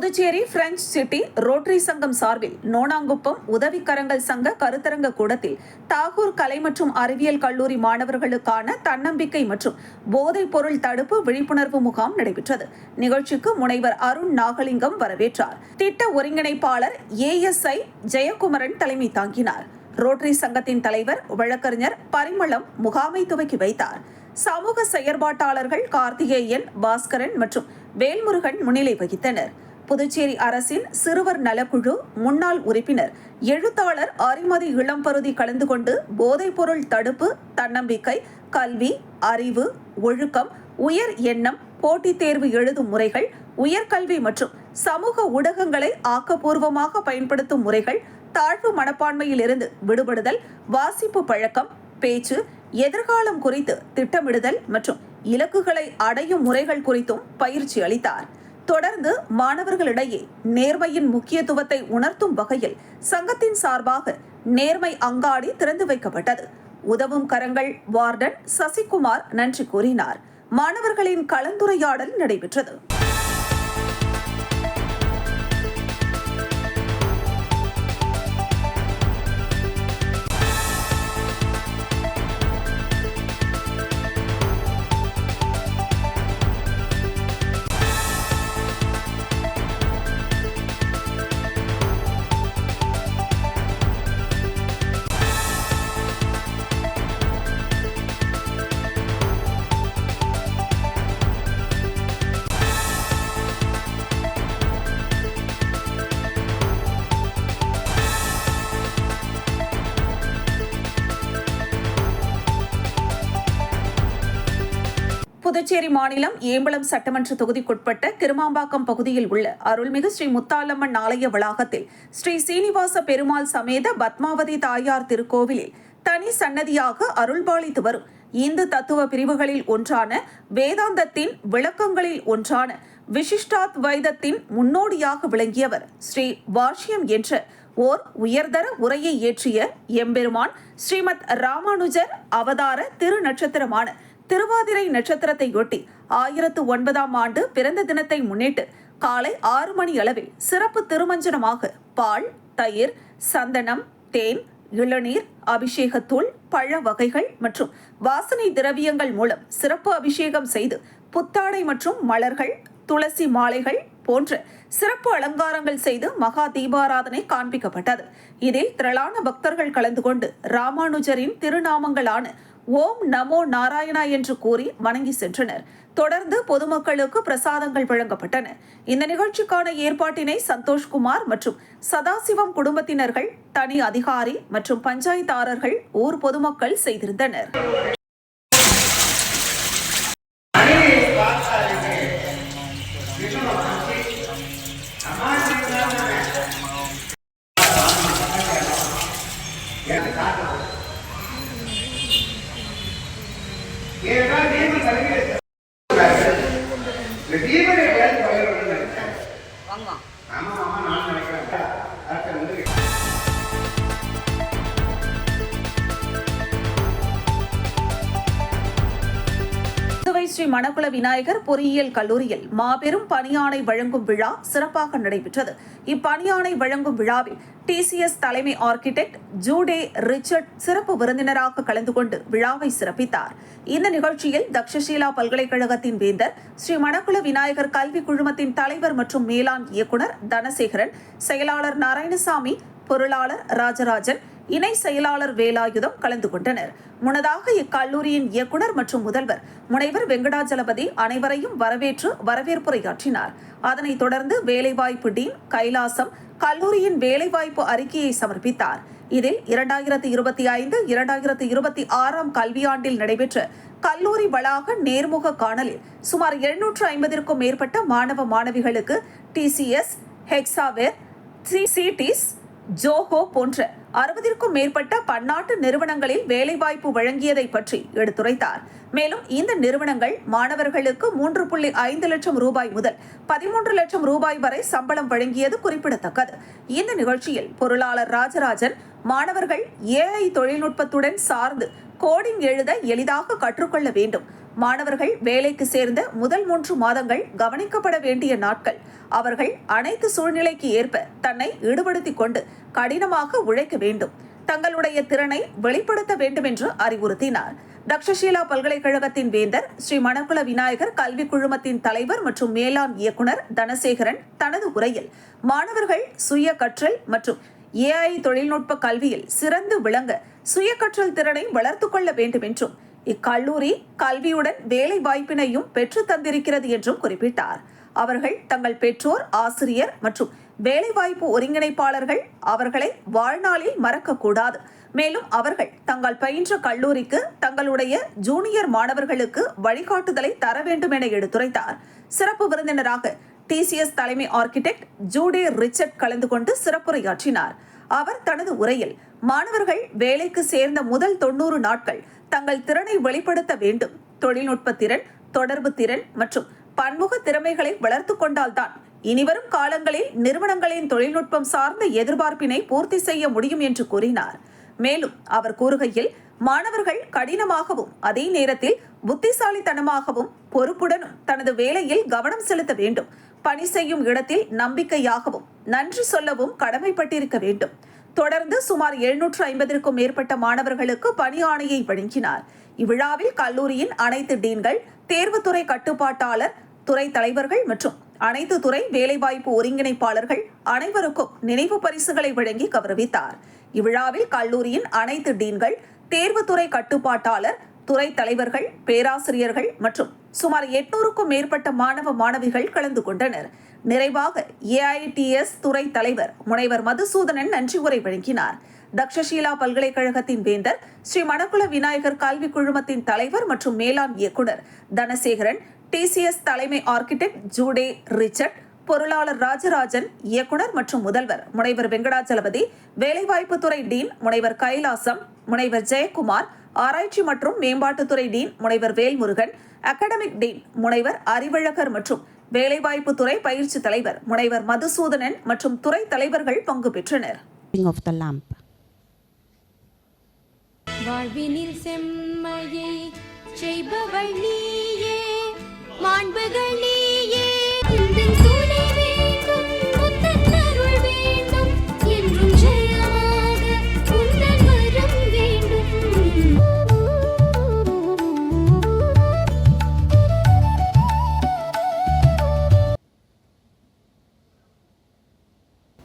Puducherry French city rotary சங்கம் சார்பில் நோனாங்குப்பம் உதவிக்கரங்கள் சங்க கருத்தரங்க கூடத்தில் தாகூர் கலை மற்றும் அறிவியல் கல்லூரி மாணவர்களுக்கான தன்னம்பிக்கை மற்றும் போதைப் பொருள் தடுப்பு விழிப்புணர்வு முகாம் நடைபெற்றது. நிகழ்ச்சிக்கு முனைவர் அருண் நாகலிங்கம் வரவேற்றார். திட்ட ஒருங்கிணைப்பாளர் ASI ஜெயக்குமரன் தலைமை தாங்கினார். ரோட்டரி சங்கத்தின் தலைவர் வழக்கறிஞர் பரிமளம் முகாமை துவக்கி வைத்தார். சமூக செயற்பாட்டாளர்கள் கார்த்திகேயன், பாஸ்கரன் மற்றும் வேல்முருகன் முன்னிலை வகித்தனர். புதுச்சேரி அரசின் சிறுவர் நலக்குழு முன்னாள் உறுப்பினர் எழுத்தாளர் அரிமதி இளம்பருதி கலந்து கொண்டு போதைப்பொருள் தடுப்பு, தன்னம்பிக்கை, கல்வி, அறிவு, ஒழுக்கம், உயர் எண்ணம், போட்டித் தேர்வு எழுதும் முறைகள், உயர்கல்வி மற்றும் சமூக ஊடகங்களை ஆக்கப்பூர்வமாக பயன்படுத்தும் முறைகள், தாழ்வு மனப்பான்மையில் இருந்து விடுபடுதல், வாசிப்பு பழக்கம், பேச்சு, எதிர்காலம் குறித்து திட்டமிடுதல் மற்றும் இலக்குகளை அடையும் முறைகள் குறித்தும் பயிற்சி அளித்தார். தொடர்ந்து மாணவர்களிடையே நேர்மையின் முக்கியத்துவத்தை உணர்த்தும் வகையில் சங்கத்தின் சார்பாக நேர்மை அங்காடி திறந்து வைக்கப்பட்டது. உதவும் கரங்கள் வார்டன் சசிகுமார் நன்றி கூறினார். மாணவர்களின் கலந்துரையாடல் நடைபெற்றது. புதுச்சேரி மாநிலம் ஏம்பலம் சட்டமன்ற தொகுதிக்குட்பட்ட கிருமாம்பாக்கம் பகுதியில் உள்ள அருள்மிகு ஸ்ரீ முத்தாலம்மன் ஆலய வளாகத்தில் ஸ்ரீ சீனிவாச பெருமாள் சமேத பத்மாவதி தாயார் திருக்கோவிலில் தனி சன்னதியாக அருள்பாலித்து வரும் இந்து தத்துவ பிரிவுகளில் ஒன்றான வேதாந்தத்தின் விளக்கங்களில் ஒன்றான விசிஷ்டாத்வைதத்தின் முன்னோடியாக விளங்கியவர் ஸ்ரீ வாஷ்யம் என்ற ஓர் உயர்தர உரையை இயற்றிய எம்பெருமான் ஸ்ரீமத் ராமானுஜர் அவதார திருநட்சத்திரமான திருவாதிரை நட்சத்திரத்தையொட்டி 1009ஆம் ஆண்டு பிறந்த தினத்தை முன்னிட்டு காலை 6 மணி அளவில் சிறப்பு திருமஞ்சனமாக பால், தயிர், சந்தனம், தேன், இளநீர், அபிஷேகத்தூள், பழ வகைகள் மற்றும் வாசனை திரவியங்கள் மூலம் சிறப்பு அபிஷேகம் செய்து புத்தாடை மற்றும் மலர்கள், துளசி மாலைகள் போன்ற சிறப்பு அலங்காரங்கள் செய்து மகா தீபாராதனை காண்பிக்கப்பட்டது. இதில் திரளான பக்தர்கள் கலந்து கொண்டு ராமானுஜரின் திருநாமங்களான ஓம் நமோ நாராயணா என்று கூறி வணங்கி சென்றனர். தொடர்ந்து பொதுமக்களுக்கு பிரசாதங்கள் வழங்கப்பட்டன. இந்த நிகழ்ச்சிக்கான ஏற்பாட்டினை சந்தோஷ்குமார் மற்றும் சதாசிவம் குடும்பத்தினர்கள், தனி அதிகாரி மற்றும் பஞ்சாயத்தாரர்கள், ஊர் பொதுமக்கள் செய்திருந்தனர். ஸ்ரீ மணக்குள விநாயகர் பொறியியல் கல்லூரியில் மாபெரும் பணியாணை வழங்கும் விழா சிறப்பாக நடைபெற்றது. இப்பணியாணை வழங்கும் விழாவில் TCS தலைமை ஆர்கிடெக்ட் ஜூடே ரிச்சர்ட் சிறப்பு விருந்தினராக கலந்து கொண்டு விழாவை சிறப்பித்தார். இந்த நிகழ்ச்சியில் தக்ஷசீலா பல்கலைக்கழகத்தின் வேந்தர், ஸ்ரீ மணக்குள விநாயகர் கல்வி குழுமத்தின் தலைவர் மற்றும் மேலாண் இயக்குநர் தனசேகரன், செயலாளர் நாராயணசாமி, பொருளாளர் ராஜராஜன், இணை செயலாளர் வேலாயுதம் கலந்து கொண்டனர். முன்னதாக இக்கல்லூரியின் இயக்குநர் மற்றும் முதல்வர் முனைவர் வெங்கடாஜலபதி அனைவரையும் வரவேற்று வரவேற்புரையாற்றினார். அதனைத் தொடர்ந்து வேலைவாய்ப்பு டீன் கைலாசம் கல்லூரியின் வேலைவாய்ப்பு அறிக்கையை சமர்ப்பித்தார். இதில் 2025-2026 கல்வியாண்டில் நடைபெற்ற கல்லூரி வளாக நேர்முக காணலில் சுமார் 750க்கும் மேற்பட்ட மாணவ மாணவிகளுக்கு TCS, ஹெக்ஸாவேர், சிடிஸ், ஜோஹோ போன்ற 60க்கும் மேற்பட்ட பன்னாட்டு நிறுவனங்களில் வேலைவாய்ப்பு வழங்கியதை பற்றி எடுத்துரைத்தார். மேலும் இந்த நிறுவனங்கள் மாணவர்களுக்கு 3.5 லட்சம் ரூபாய் முதல் 13 லட்சம் ரூபாய் வரை சம்பளம் வழங்கியது குறிப்பிடத்தக்கது. இந்த நிகழ்ச்சியில் பொருளாளர் ராஜராஜன் மாணவர்கள் AI தொழில்நுட்பத்துடன் சார்ந்து கோடிங் எழுத எளிதாக கற்றுக்கொள்ள வேண்டும், மாணவர்கள் வேலைக்கு சேர்ந்த முதல் 3 மாதங்கள் கவனிக்கப்பட வேண்டிய நாட்கள். அவர்கள் அனைத்து சூழ்நிலைக்கு ஏற்ப தன்னை ஈடுபடுத்திக் கொண்டு கடினமாக உழைக்க வேண்டும், தங்களுடைய திறனை வெளிப்படுத்த வேண்டும் என்று அறிவுறுத்தினார். தக்ஷஷீலா பல்கலைக்கழகத்தின் வேந்தர் ஸ்ரீ மணக்குள விநாயகர் கல்வி குழுமத்தின் தலைவர் மற்றும் மேலாண் இயக்குனர் தனசேகரன் தனது உரையில் மாணவர்கள் சுய கற்றல் மற்றும் AI தொழில்நுட்ப கல்வியில் சிறந்து விளங்க சுய கற்றல் திறனை வளர்த்துக் கொள்ள வேண்டும் என்றும் இக்கல்லூரி கல்வியுடன் வேலை வாய்ப்பினையும் பெற்று தந்திருக்கிறது என்றும் குறிப்பிட்டார். அவர்கள் தங்கள் பெற்றோர், ஆசிரியர் மற்றும் வேலைவாய்ப்பு ஒருங்கிணைப்பாளர்கள் அவர்களை வாழ்நாளில் மறக்கக்கூடாது. மேலும் அவர்கள் தங்கள் பயின்ற கல்லூரிக்கு தங்களுடைய ஜூனியர் மாணவர்களுக்கு வழிகாட்டுதலை தர வேண்டும் என எடுத்துரைத்தார். சிறப்பு விருந்தினராக TCS தலைமை ஆர்கிடெக்ட் ஜூடே ரிச்சர்ட் கலந்து கொண்டு சிறப்புரையாற்றினார். அவர் தனது உரையில் மாணவர்கள் வேலைக்கு சேர்ந்த முதல் 90 நாட்கள் தங்கள் திறனை வெளிப்படுத்த வேண்டும், தொழில்நுட்ப திறன், தொடர்பு திறன் மற்றும் பன்முக திறமைகளை வளர்த்து கொண்டால்தான் இனிவரும் காலங்களில் நிறுவனங்களின் தொழில்நுட்பம் சார்ந்த எதிர்பார்ப்பினை பூர்த்தி செய்ய முடியும் என்று கூறினார். மேலும் அவர் கூறுகையில், மாணவர்கள் கடினமாகவும் அதே நேரத்தில் புத்திசாலித்தனமாகவும் பொறுப்புடனும் தனது வேலையில் கவனம் செலுத்த வேண்டும், பணி செய்யும் இடத்தில் நம்பிக்கையாகவும் நன்றி சொல்லவும் கடமைப்பட்டிருக்க வேண்டும். தொடர்ந்து சுமார் 750க்கும் மேற்பட்ட மாணவர்களுக்கு பணி ஆணையை வழங்கினார். இவ்விழாவில் கல்லூரியின் அனைத்து டீன்கள், தேர்வுத்துறை கட்டுப்பாட்டாளர், துறை தலைவர்கள் மற்றும் அனைத்து துறை வேலைவாய்ப்பு ஒருங்கிணைப்பாளர்கள் அனைவருக்கும் நினைவு பரிசுகளை வழங்கி கௌரவித்தார். இவ்விழாவில் கல்லூரியின் அனைத்து டீன்கள், தேர்வுத்துறை கட்டுப்பாட்டாளர், துறை தலைவர்கள், பேராசிரியர்கள் மற்றும் சுமார் 800க்கும் மேற்பட்ட மாணவ மாணவிகள் கலந்து கொண்டனர். நிறைவாக AITS துறை தலைவர் முனைவர் மதுசூதனன் நன்றி உரை வழங்கினார். தக்ஷஷீலா பல்கலைக்கழகத்தின் வேந்தர் ஸ்ரீ மணக்குள விநாயகர் கல்வி குழுமத்தின் தலைவர் மற்றும் மேலாண் இயக்குனர் தனசேகரன், TCS தலைமை ஆர்கிடெக்ட் ஜூடே ரிச்சர்ட், பொருளாளர் ராஜராஜன், இயக்குனர் மற்றும் முதல்வர் முனைவர் வெங்கடாஜலபதி, வேலைவாய்ப்புத்துறை டீன் முனைவர் கைலாசம், முனைவர் ஜெயக்குமார், ஆராய்ச்சி மற்றும் மேம்பாட்டுத்துறை டீன் முனைவர் வேல்முருகன், அகாடமிக் டீன் முனைவர் அறிவழகர் மற்றும் வேலைவாய்ப்புத்துறை பயிற்சி தலைவர் முனைவர் மதுசூதனன் மற்றும் துறை தலைவர்கள் பங்கு பெற்றனர். வாழ்வினில் செம்மையை செய்பவள் நீயே, மாண்புகள் நீயே, உந்தன் துணை வேண்டும், உந்தன் அருள் வேண்டும், என்றும் ஜெயமாக உந்தன் வரம் வேண்டும்.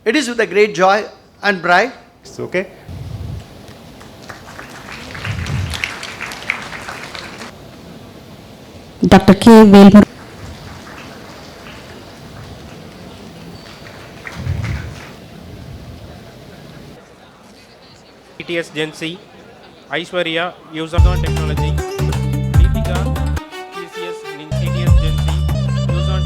It is with a great joy and pride. It's okay. Dr. K. Velmur. TTS Gen C, Aishwarya, Use-on Technology, Deepika, TCS TTS Gen C, Use-on.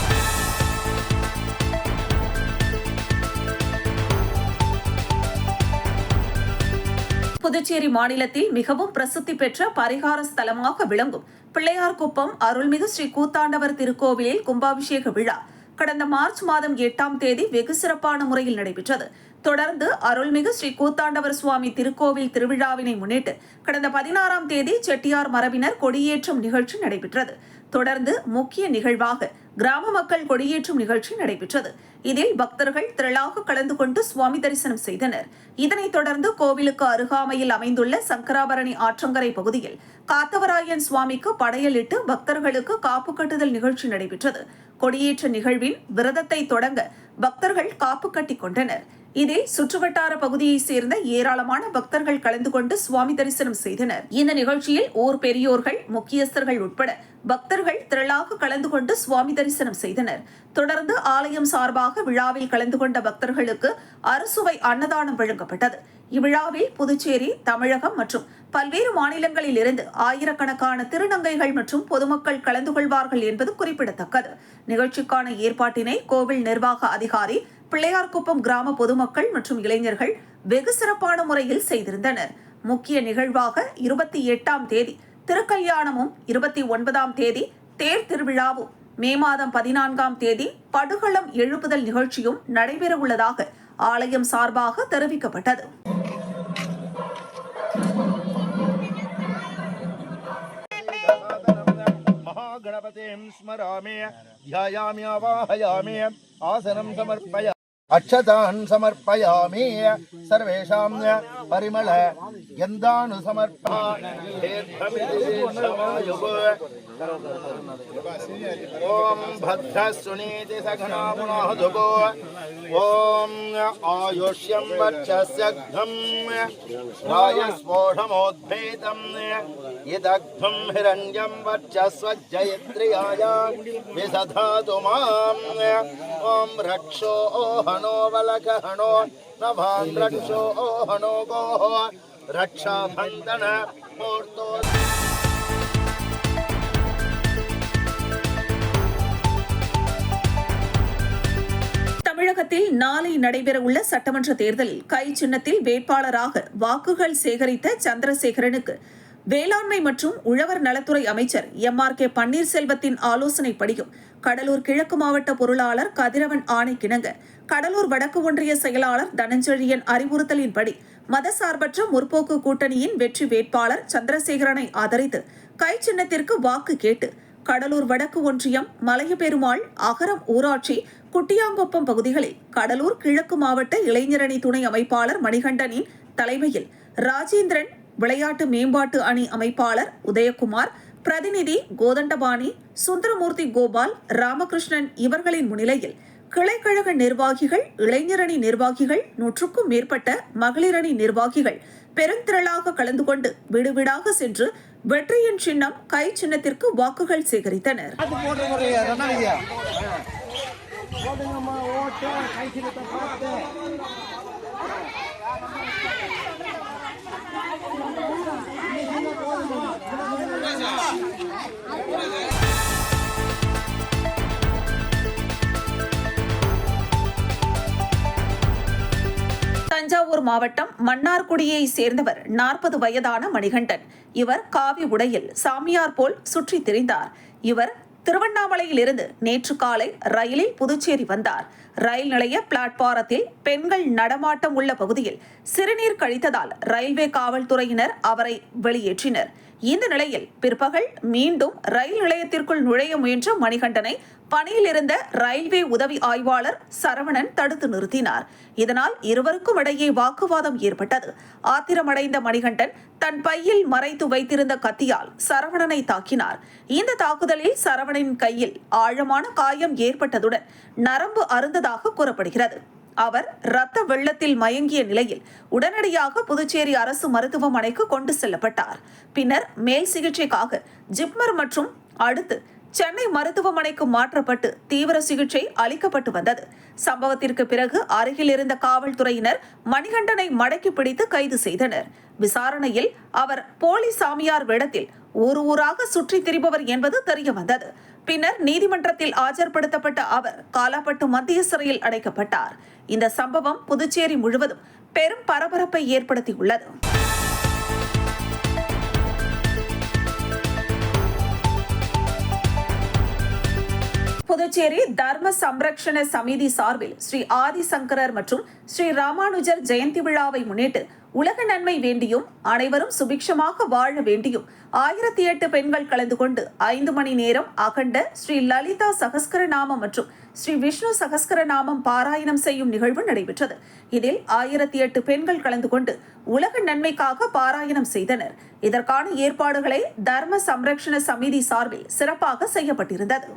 Puducherry மாநிலத்தில் மிகவும் பிரசித்தி பெற்ற பரிகார ஸ்தலமாக விளங்கும் பிள்ளையார்குப்பம் அருள்மிகு ஸ்ரீ கூத்தாண்டவர் திருக்கோவிலில் கும்பாபிஷேக விழா கடந்த மார்ச் மாதம் 8ஆம் தேதி வெகு சிறப்பான முறையில் நடைபெற்றது. தொடர்ந்து அருள்மிகு ஸ்ரீ கூத்தாண்டவர் சுவாமி திருக்கோவில் திருவிழாவினை முன்னிட்டு கடந்த 16ஆம் தேதி செட்டியார் மரபினர் கொடியேற்றும் நிகழ்ச்சி நடைபெற்றது. தொடர்ந்து முக்கிய நிகழ்வாக கிராம மக்கள் கொடியேற்றும் நிகழ்ச்சி நடைபெற்றது. இதில் பக்தர்கள் திரளாக கலந்து கொண்டு சுவாமி தரிசனம் செய்தனர். இதனைத் தொடர்ந்து கோவிலுக்கு அருகாமையில் அமைந்துள்ள சங்கராபரணி ஆற்றங்கரை பகுதியில் காத்தவராயன் சுவாமிக்கு படையலிட்டு பக்தர்களுக்கு காப்பு கட்டுதல் நிகழ்ச்சி நடைபெற்றது. கொடியேற்ற நிகழ்வின் விரதத்தை தொடங்க பக்தர்கள் காப்பு கட்டிக் கொண்டனர். இதில் சுற்றுவட்டார பகுதியைச் சேர்ந்த ஏராளமான பக்தர்கள் கலந்து கொண்டு சுவாமி தரிசனம் செய்தனர். இந்த நிகழ்ச்சியில் ஊர் பெரியோர்கள், முக்கியஸ்தர்கள் உட்பட பக்தர்கள் திரளாக கலந்து கொண்டு சுவாமி தரிசனம் செய்தனர். தொடர்ந்து ஆலயம் சார்பாக விழாவில் கலந்து கொண்ட பக்தர்களுக்கு அறுசுவை அன்னதானம் வழங்கப்பட்டது. இவ்விழாவில் புதுச்சேரி, தமிழகம் மற்றும் பல்வேறு மாநிலங்களில் இருந்து ஆயிரக்கணக்கான திருநங்கைகள் மற்றும் பொதுமக்கள் கலந்து கொள்வார்கள் என்பது குறிப்பிடத்தக்கது. நிகழ்ச்சிக்கான ஏற்பாட்டினை கோவில் நிர்வாக அதிகாரி, பிள்ளையார்குப்பம் கிராம பொதுமக்கள் மற்றும் இளைஞர்கள் வெகு சிறப்பான முறையில் செய்திருந்தனர். முக்கிய நிகழ்வாக 28ஆம் தேதி திருக்கல்யாணமும், 29ஆம் தேதி தேர் திருவிழாவும், மே மாதம் 14ஆம் தேதி படுகளம் எழுப்புதல் நிகழ்ச்சியும் நடைபெறவுள்ளதாக ஆலயம் சார்பாக தெரிவிக்கப்பட்டது. गणपतिं स्मरामि ध्यायामि आवाहयामि आसनं समर्पयामि अक्षतान् समर्पयामि सर्वेषां परिमल ॐ भद्रस्सुनीति सघना पुनः ॐ आयुष्यं वर्चस्यघ्नं रायस्फोटमोद्भेदं यदग्धं हिरण्यं वर्चस्वज्जयत्रियाय विसधातु माम् ॐ रक्षो हनो वलकहनो नभान् रक्षो हनो गोः रक्षाबन्धन मूर्तो தமிழகத்தில் நாளை நடைபெறவுள்ள சட்டமன்ற தேர்தலில் கை சின்னத்தில் வேட்பாளராக வாக்குகள் சேகரித்த சந்திரசேகரனுக்கு வேளாண்மை மற்றும் உழவர் நலத்துறை அமைச்சர் MRK பன்னீர்செல்வத்தின் ஆலோசனைப்படியும் கடலூர் கிழக்கு மாவட்ட பொருளாளர் கதிரவன் ஆணைக்கிணங்க கடலூர் வடக்கு ஒன்றிய செயலாளர் தனஞ்செழியன் அறிவுறுத்தலின்படி மதசார்பற்ற முற்போக்கு கூட்டணியின் வெற்றி வேட்பாளர் சந்திரசேகரனை ஆதரித்து கை சின்னத்திற்கு வாக்கு கேட்டு கடலூர் வடக்கு ஒன்றியம் மலையபெருமாள் அகரம் ஊராட்சி குட்டியாங்குப்பம் பகுதிகளில் கடலூர் கிழக்கு மாவட்ட இளைஞரணி துணை அமைப்பாளர் மணிகண்டனின் தலைமையில் ராஜேந்திரன் விளையாட்டு மேம்பாட்டு அணி அமைப்பாளர் உதயகுமார் பிரதிநிதி கோதண்டபாணி சுந்தரமூர்த்தி கோபால் ராமகிருஷ்ணன் இவர்களின் முன்னிலையில் கிளைக்கழக நிர்வாகிகள் இளைஞரணி நிர்வாகிகள் 100க்கும் மேற்பட்ட மகளிரணி நிர்வாகிகள் பெருந்திரளாக கலந்து கொண்டு வீடு வீடாக சென்று வெற்றியின் சின்னம் கை சின்னத்திற்கு வாக்குகள் சேகரித்தனர். தஞ்சாவூர் மாவட்டம் மன்னார்குடியை சேர்ந்தவர் 40 வயதான மணிகண்டன். இவர் காவி உடையில் சாமியார் போல் சுற்றித் திரிந்தார். இவர் திருவண்ணாமலையிலிருந்து நேற்று காலை ரயிலில் புதுச்சேரி வந்தார். ரயில் நிலைய பிளாட்பாரத்தில் பெண்கள் நடமாட்டம் உள்ள பகுதியில் சிறுநீர் கழித்ததால் ரயில்வே காவல்துறையினர் அவரை வெளியேற்றினர். இந்த நிலையில் பிற்பகல் மீண்டும் ரயில் நிலையத்திற்குள் நுழைய முயன்ற மணிகண்டனை பணியில் இருந்த ரயில்வே உதவி ஆய்வாளர் சரவணன் தடுத்து நிறுத்தினார். இதனால் இருவருக்கும் இடையே வாக்குவாதம் ஏற்பட்டது. ஆத்திரமடைந்த மணிகண்டன் தன் பையில் மறைத்து வைத்திருந்த கத்தியால் சரவணனை தாக்கினார். இந்த தாக்குதலில் சரவணனின் கையில் ஆழமான காயம் ஏற்பட்டதுடன் நரம்பு அறுந்ததாக கூறப்படுகிறது. அவர் இரத்த வெள்ளத்தில் மயங்கிய நிலையில் உடனடியாக புதுச்சேரி அரசு மருத்துவமனைக்கு கொண்டு செல்லப்பட்டார். பின்னர் மேல் சிகிச்சைக்காக ஜிப்மர் மற்றும் அடுத்து சென்னை மருத்துவமனைக்கு மாற்றப்பட்டு தீவிர சிகிச்சை அளிக்கப்பட்டு வந்தது. சம்பவத்திற்கு பிறகு அருகில் இருந்த காவல்துறையினர் மணிகண்டனை மடக்கி பிடித்து கைது செய்தனர். விசாரணையில் அவர் போலி சாமியார் வேடத்தில் ஊராக சுற்றித் திரிபவர் என்பது தெரிய வந்தது. பின்னர் நீதிமன்றத்தில் ஆஜர்படுத்தப்பட்ட அவர் காலாப்பட்டு மத்திய சிறையில் அடைக்கப்பட்டார். இந்த சம்பவம் புதுச்சேரி முழுவதும் பெரும் பரபரப்பை ஏற்படுத்தியுள்ளது. புதுச்சேரி தர்ம சம்ரக்ஷண சமிதி சார்பில் ஸ்ரீ ஆதிசங்கரர் மற்றும் ஸ்ரீ ராமானுஜர் ஜெயந்தி விழாவை முன்னிட்டு உலக நன்மை வேண்டியும் அனைவரும் சுபிக்ஷமாக வாழ வேண்டியும் 1008 பெண்கள் கலந்து கொண்டு 5 மணி நேரம் அகண்ட ஸ்ரீ லலிதா சகஸ்கரநாமம் மற்றும் ஸ்ரீ விஷ்ணு சகஸ்கரநாமம் பாராயணம் செய்யும் நிகழ்வு நடைபெற்றது. இதில் 1008 பெண்கள் கலந்து கொண்டு உலக நன்மைக்காக பாராயணம் செய்தனர். இதற்கான ஏற்பாடுகளை தர்ம சம்ரக்ஷண சமிதி சார்பில் சிறப்பாக செய்யப்பட்டிருந்தது.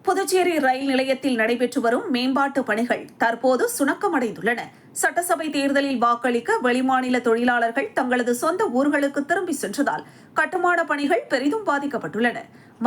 புதுச்சேரி ரயில் நிலையத்தில் நடைபெற்று வரும் மேம்பாட்டு பணிகள் தற்போது சுணக்கமடைந்துள்ளன. சட்டசபை தேர்தலில் வாக்களிக்க வெளிமாநில தொழிலாளர்கள் தங்களது சொந்த ஊர்களுக்கு திரும்பி சென்றதால் கட்டுமான பணிகள் பெரிதும் பாதிக்கப்பட்டுள்ளன.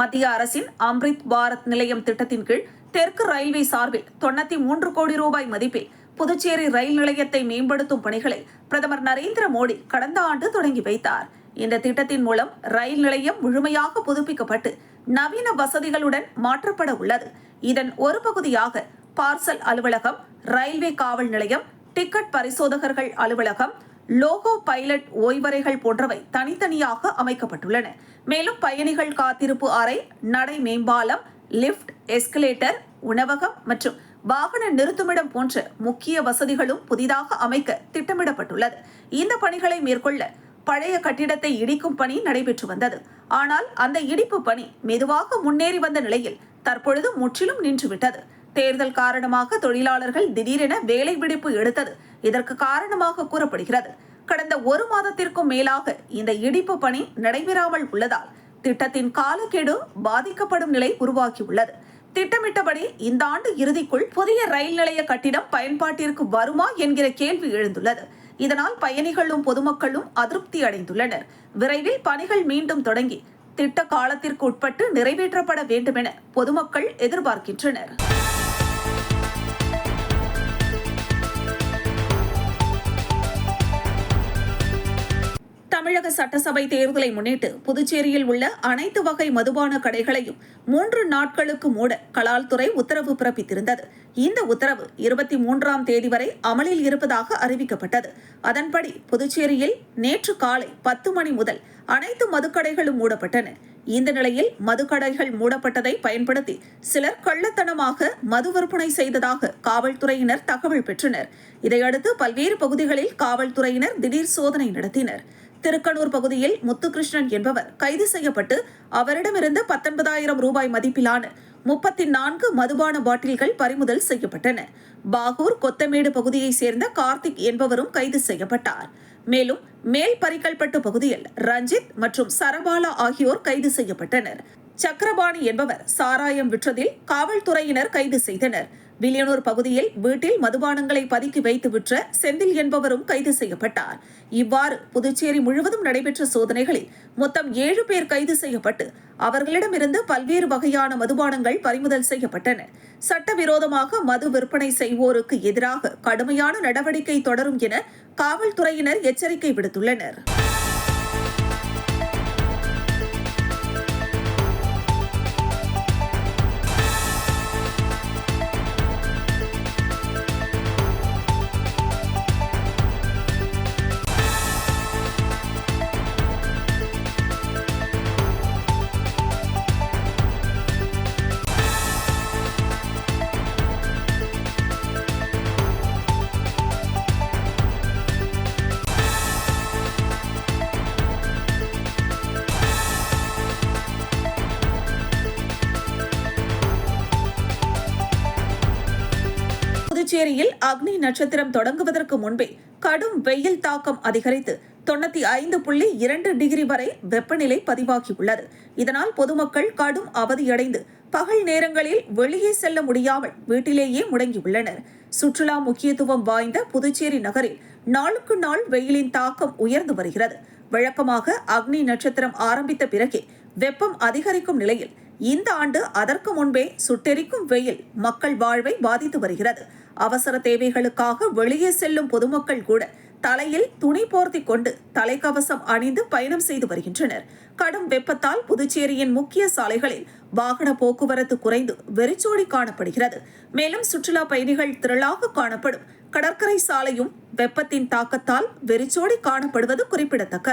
மத்திய அரசின் அம்ரித் பாரத் நிலையம் திட்டத்தின் கீழ் தெற்கு ரயில்வே சார்பில் 93 கோடி ரூபாய் மதிப்பில் புதுச்சேரி ரயில் நிலையத்தை மேம்படுத்தும் பணிகளை பிரதமர் நரேந்திர மோடி கடந்த ஆண்டு தொடங்கி வைத்தார். இந்த திட்டத்தின் மூலம் ரயில் நிலையம் முழுமையாக புதுப்பிக்கப்பட்டு நவீன வசதிகளுடன் மாற்றப்பட உள்ளது. இதன் ஒரு பகுதியாக பார்சல் அலுவலகம், ரயில்வே காவல் நிலையம், டிக்கெட் பரிசோதகர்கள் அலுவலகம், லோகோ பைலட் ஓய்வறைகள் போன்றவை தனித்தனியாக அமைக்கப்பட்டுள்ளன. மேலும் பயணிகள் காத்திருப்பு அறை, நடை மேம்பாலம், லிப்ட், எஸ்கலேட்டர், உணவகம் மற்றும் வாகன நிறுத்துமிடம் போன்ற முக்கிய வசதிகளும் புதிதாக அமைக்க திட்டமிடப்பட்டுள்ளது. இந்த பணிகளை மேற்கொள்ள பழைய கட்டிடத்தை இடிக்கும் பணி நடைபெற்று வந்தது. ஆனால் அந்த இடிப்பு பணி மெதுவாக முன்னேறி வந்த நிலையில் தற்பொழுது முற்றிலும் நின்றுவிட்டது. தேர்தல் காரணமாக தொழிலாளர்கள் திடீரென வேலை விடுப்பு எடுத்தது இதற்கு காரணமாக கூறப்படுகிறது. கடந்த ஒரு மாதத்திற்கும் மேலாக இந்த இடிப்பு பணி நடைபெறாமல் உள்ளதால் திட்டத்தின் காலக்கெடு பாதிக்கப்படும் நிலை உருவாகியுள்ளது. திட்டமிட்டபடி இந்த ஆண்டு இறுதிக்குள் புதிய ரயில் நிலைய கட்டிடம் பயன்பாட்டிற்கு வருமா என்கிற கேள்வி எழுந்துள்ளது. இதனால் பயணிகளும் பொதுமக்களும் அதிருப்தி அடைந்துள்ளனர். விரைவில் பணிகள் மீண்டும் தொடங்கி திட்ட காலத்திற்கு உட்பட்டு நிறைவேற்றப்பட வேண்டும் என பொதுமக்கள் எதிர்பார்க்கின்றனர். தமிழக சட்டசபை தேர்தலை முன்னிட்டு புதுச்சேரியில் உள்ள அனைத்து வகை மதுபான கடைகளையும் 3 நாட்களுக்கு மூட கலால்துறை உத்தரவு பிறப்பித்திருந்தது. இந்த உத்தரவு 23ஆம் தேதி வரை அமலில் இருப்பதாக அறிவிக்கப்பட்டது. அதன்படி புதுச்சேரியில் நேற்று காலை 10 மணி முதல் அனைத்து மதுக்கடைகளும் மூடப்பட்டன. இந்த நிலையில் மதுக்கடைகள் மூடப்பட்டதை பயன்படுத்தி சிலர் கள்ளத்தனமாக மது விற்பனை செய்ததாக காவல்துறையினர் தகவல் பெற்றனர். இதையடுத்து பல்வேறு பகுதிகளில் காவல்துறையினர் திடீர் சோதனை நடத்தினர். திருக்கனூர் பகுதியில் முத்துகிருஷ்ணன் என்பவர் கைது செய்யப்பட்டு அவரிடமிருந்து 19,000 ரூபாய் மதிப்பிலான 34 மதுபான பாட்டில்கள் பறிமுதல் செய்யப்பட்டன. பாகூர் கொத்தமேடு பகுதியைச் சேர்ந்த கார்த்திக் என்பவரும் கைது செய்யப்பட்டார். மேலும் மேல் பரிக்கல்பட்டு பகுதியில் ரஞ்சித் மற்றும் சரபாலா ஆகியோர் கைது செய்யப்பட்டனர். சக்கரபாணி என்பவர் சாராயம் விற்றதில் காவல்துறையினர் கைது செய்தனர். வில்லியனூர் பகுதியில் வீட்டில் மதுபானங்களை பதுக்கி வைத்து விற்ற செந்தில் என்பவரும் கைது செய்யப்பட்டார். இவ்வாறு புதுச்சேரி முழுவதும் நடைபெற்ற சோதனைகளில் மொத்தம் 7 பேர் கைது செய்யப்பட்டு அவர்களிடமிருந்து பல்வேறு வகையான மதுபானங்கள் பறிமுதல் செய்யப்பட்டன. சட்டவிரோதமாக மது விற்பனை செய்வோருக்கு எதிராக கடுமையான நடவடிக்கை தொடரும் என காவல்துறையினர் எச்சரிக்கை விடுத்துள்ளனர். புதுச்சேரியில் அக்னி நட்சத்திரம் தொடங்குவதற்கு முன்பே கடும் வெயில் தாக்கம் அதிகரித்து 95.2 டிகிரி வரை வெப்பநிலை பதிவாகியுள்ளது. இதனால் பொதுமக்கள் கடும் அவதியடைந்து பகல் நேரங்களில் வெளியே செல்ல முடியாமல் வீட்டிலேயே முடங்கியுள்ளனர். சுற்றுலா முக்கியத்துவம் வாய்ந்த புதுச்சேரி நகரில் நாளுக்கு நாள் வெயிலின் தாக்கம் உயர்ந்து வருகிறது. வழக்கமாக அக்னி நட்சத்திரம் ஆரம்பித்த பிறகே வெப்பம் அதிகரிக்கும் நிலையில் இந்த ஆண்டு அதற்கு முன்பே சுட்டெரிக்கும் வெயில் மக்கள் வாழ்வை பாதித்து வருகிறது. அவசர தேவைகளுக்காக வெளியே செல்லும் பொதுமக்கள் கூட தலையில் துணி போர்த்தி கொண்டு தலைக்கவசம் அணிந்து பயணம் செய்து வருகின்றனர். கடும் வெப்பத்தால் புதுச்சேரியின் முக்கிய சாலைகளில் வாகன போக்குவரத்து குறைந்து வெறிச்சோடி காணப்படுகிறது. மேலும் சுற்றுலா பயணிகள் திரளாக காணப்படும் கடற்கரை சாலையும் வெப்பத்தின் தாக்கத்தால் வெறிச்சோடி காணப்படுவது குறிப்பிடத்தக்கது.